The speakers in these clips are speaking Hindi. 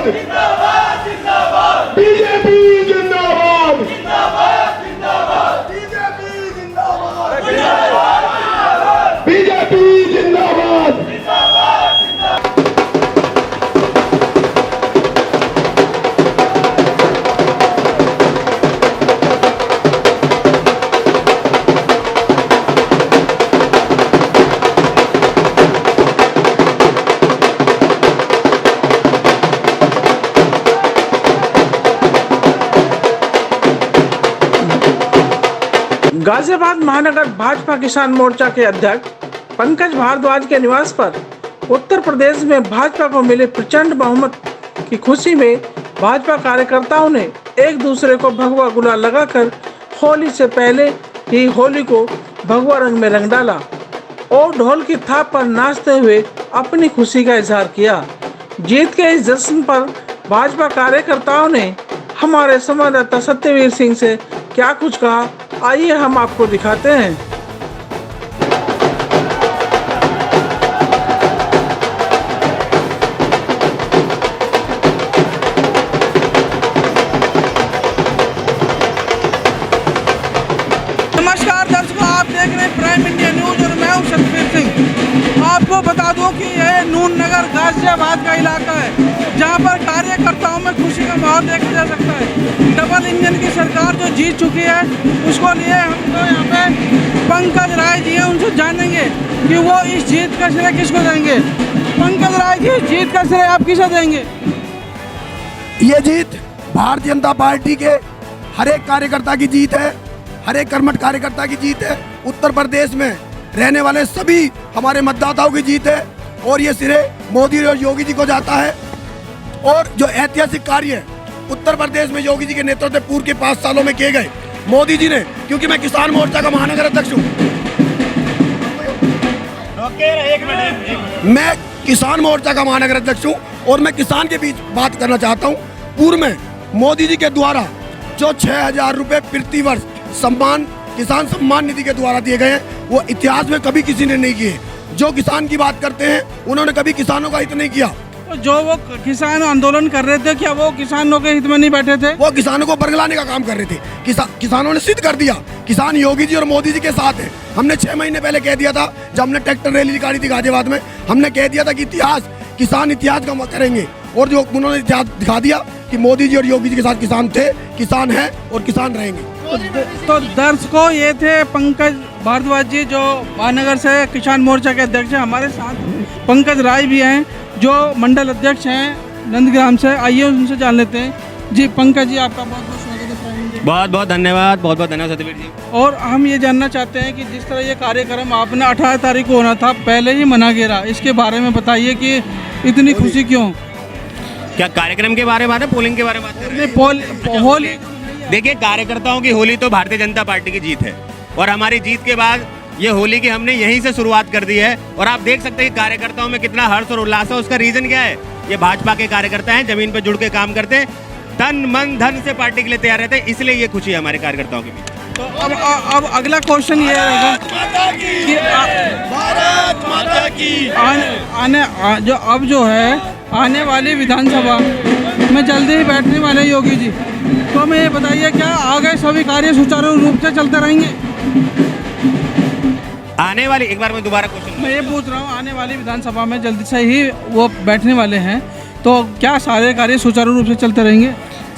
जिंदाबाद बीजेपी जिंदाबाद बीजेपी जिंदाबाद। गाजियाबाद महानगर भाजपा किसान मोर्चा के अध्यक्ष पंकज भारद्वाज के निवास पर उत्तर प्रदेश में भाजपा को मिले प्रचंड बहुमत की खुशी में भाजपा कार्यकर्ताओं ने एक दूसरे को भगवा गुलाल लगाकर होली से पहले ही होली को भगवा रंग में रंग डाला और ढोल की थाप पर नाचते हुए अपनी खुशी का इजहार किया। जीत के इस जश्न पर भाजपा कार्यकर्ताओं ने हमारे संवाददाता सत्यवीर सिंह से क्या कुछ कहा, आइए हम आपको दिखाते हैं। नमस्कार दर्शकों, आप देख रहे हैं प्राइम इंडिया न्यूज और मैं हूं सत्यवीर सिंह। आपको बता दूं कि यह नून नगर गाजियाबाद का इलाका है जहां पर कार्यकर्ताओं में खुशी का माहौल देखा जा सकता है। डबल इंजन की सरकार जो जीत चुकी है उसको लिए हमको यहाँ पे पंकज राय जी हैं, उनसे जानेंगे कि वो इस जीत का श्रेय किसको देंगे। पंकज राय जी, जीत का श्रेय आप किसे देंगे? ये जीत भारतीय जनता पार्टी के हर एक कार्यकर्ता की जीत है, हर एक कर्मठ कार्यकर्ता की जीत है। उत्तर प्रदेश में रहने वाले सभी हमारे मतदाताओं की जीत है और ये श्रेय मोदी और योगी जी को जाता है। और जो ऐतिहासिक कार्य उत्तर प्रदेश में योगी जी के नेतृत्व में पूर्व के 5 सालों में किए गए मोदी जी ने, क्योंकि मैं किसान मोर्चा का महानगर अध्यक्ष हूँ, मैं किसान मोर्चा का महानगर अध्यक्ष हूँ और मैं किसान के बीच बात करना चाहता हूँ। पूर्व में मोदी जी के द्वारा जो 6,000 रुपए प्रति वर्ष सम्मान किसान सम्मान निधि के द्वारा दिए गए हैं, वो इतिहास में कभी किसी ने नहीं किए। जो किसान की बात करते हैं उन्होंने कभी किसानों का हित नहीं किया। तो जो वो किसान आंदोलन कर रहे थे, क्या वो किसानों के हित में नहीं बैठे थे? वो किसानों को बरगलाने का काम कर रहे थे। किसानों ने सिद्ध कर दिया किसान योगी जी और मोदी जी के साथ है। हमने 6 महीने पहले कह दिया था, जब हमने ट्रैक्टर रैली निकाली थी गाजियाबाद में, हमने कह दिया था कि किसान इतिहास का करेंगे और जो उन्होंने दिखा दिया कि मोदी जी और योगी जी के साथ किसान थे, किसान हैं और किसान रहेंगे। तो दर्शकों, ये थे पंकज भारद्वाज जी जो महानगर से किसान मोर्चा के अध्यक्ष हैं। हमारे साथ पंकज राय भी हैं जो मंडल अध्यक्ष हैं नंदग्राम से। आइए उनसे जान लेते हैं। जी पंकज जी, आपका बहुत बहुत स्वागत है। बहुत बहुत धन्यवाद, बहुत बहुत धन्यवाद सत्यवीर जी। और हम ये जानना चाहते हैं कि जिस तरह ये कार्यक्रम आपने 18 तारीख को होना था, पहले ही मना गिरा, इसके बारे में बताइए कि इतनी खुशी क्यों? क्या कार्यक्रम के बारे में बात है, पोलिंग के बारे में बात कर रहे हैं? होली, देखिए, कार्यकर्ताओं की होली तो भारतीय जनता पार्टी की जीत है और हमारी जीत के बाद ये होली की हमने यहीं से शुरुआत कर दी है। और आप देख सकते हैं कि कार्यकर्ताओं में कितना हर्ष और उल्लास है। उसका रीजन क्या है? ये भाजपा के कार्यकर्ता हैं, जमीन पर जुड़ के काम करते हैं, तन मन धन से पार्टी के लिए तैयार रहते हैं, इसलिए ये खुशी है हमारे कार्यकर्ताओं के बीच। तो अब अगला क्वेश्चन ये रहेगा कि आने वाली विधानसभा में जल्दी ही बैठने वाले योगी जी, तो हमें ये बताइए क्या आगे सभी कार्य सुचारू रूप से चलते रहेंगे? आने वाली, एक बार मैं दोबारा क्वेश्चन मैं ये पूछ रहा हूँ, आने वाली विधानसभा में जल्दी से ही वो बैठने वाले हैं, तो क्या सारे कार्य सुचारू रूप से चलते रहेंगे?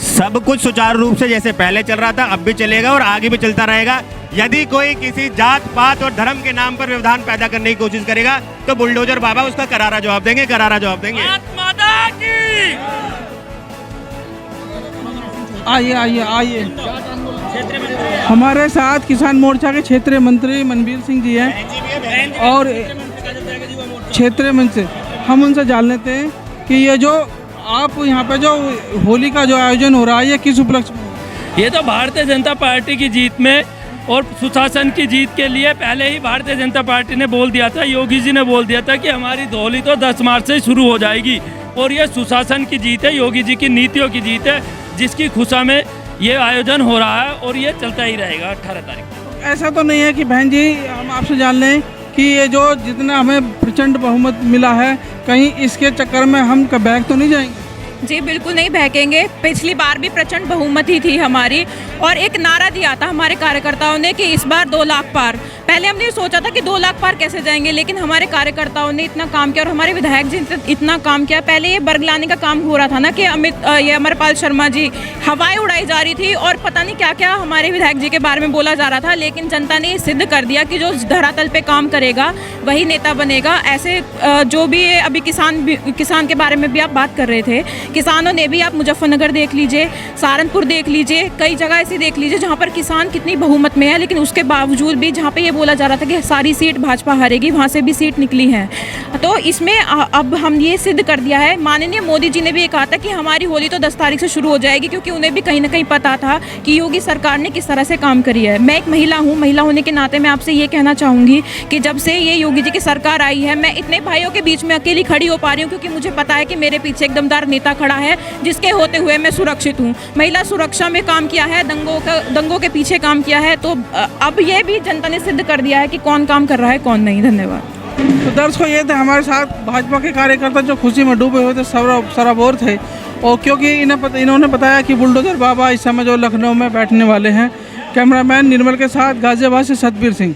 सब कुछ सुचारू रूप से जैसे पहले चल रहा था अब भी चलेगा और आगे भी चलता रहेगा। यदि कोई किसी जात पात और धर्म के नाम पर व्यवधान पैदा करने की कोशिश करेगा तो बुलडोजर बाबा उसका करारा जवाब देंगे, करारा जवाब देंगे। आइए आइए आइए, हमारे साथ किसान मोर्चा के क्षेत्रीय मंत्री मनबीर सिंह जी हैं और क्षेत्रीय मंत्री, हम उनसे जान लेते हैं कि ये जो आप यहाँ पे जो होली का जो आयोजन हो रहा है ये किस उपलक्ष्य में? ये तो भारतीय जनता पार्टी की जीत में और सुशासन की जीत के लिए पहले ही भारतीय जनता पार्टी ने बोल दिया था, योगी जी ने बोल दिया था कि हमारी होली तो 10 मार्च से शुरू हो जाएगी और ये सुशासन की जीत है, योगी जी की नीतियों की जीत है, जिसकी खुशा में ये आयोजन हो रहा है और ये चलता ही रहेगा 18 तारीख तक। ऐसा तो नहीं है कि बहन जी, हम आपसे जान लें कि ये जो जितना हमें प्रचंड बहुमत मिला है, कहीं इसके चक्कर में हम बैक तो नहीं जाएंगे? जी बिल्कुल नहीं बहकेंगे। पिछली बार भी प्रचंड बहुमत ही थी हमारी, और एक नारा दिया था हमारे कार्यकर्ताओं ने कि इस बार 2 लाख पार। पहले हमने सोचा था कि 2 लाख पार कैसे जाएंगे, लेकिन हमारे कार्यकर्ताओं ने इतना काम किया और हमारे विधायक जी ने इतना काम किया। पहले ये बरगलाने का काम हो रहा था ना कि ये अमरपाल शर्मा जी, हवाएं उड़ाई जा रही थी और पता नहीं क्या क्या हमारे विधायक जी के बारे में बोला जा रहा था, लेकिन जनता ने सिद्ध कर दिया कि जो धरातल पे काम करेगा वही नेता बनेगा। ऐसे जो भी अभी किसान के बारे में भी आप बात कर रहे थे, किसानों ने भी, आप मुजफ्फरनगर देख लीजिए, सहारनपुर देख लीजिए, कई जगह ऐसी देख लीजिए जहाँ पर किसान कितनी बहुमत में है, लेकिन उसके बावजूद भी जहाँ पे ये बोला जा रहा था कि सारी सीट भाजपा हारेगी, वहाँ से भी सीट निकली है। तो इसमें अब हम ये सिद्ध कर दिया है। माननीय मोदी जी ने भी ये कहा था कि हमारी होली तो 10 तारीख से शुरू हो जाएगी, क्योंकि उन्हें भी कहीं ना कहीं पता था कि योगी सरकार ने किस तरह से काम करी है। मैं एक महिला हूँ, महिला होने के नाते मैं आपसे ये कहना चाहूँगी कि जब से ये योगी जी की सरकार आई है, मैं इतने भाइयों के बीच में अकेली खड़ी हो पा रही हूँ, क्योंकि मुझे पता है कि मेरे पीछे एक दमदार नेता खड़ा है जिसके होते हुए मैं सुरक्षित हूँ। महिला सुरक्षा में काम किया है, दंगों के पीछे काम किया है, तो अब ये भी जनता ने सिद्ध कर दिया है कि कौन काम कर रहा है कौन नहीं। धन्यवाद। तो दर्शकों, ये थे हमारे साथ भाजपा के कार्यकर्ता जो खुशी में डूबे हुए थे, सराबोर थे, और क्योंकि इन्होंने बताया कि बुलडोजर बाबा इस समय जो लखनऊ में बैठने वाले हैं। कैमरामैन निर्मल के साथ गाजियाबाद से सतबीर सिंह।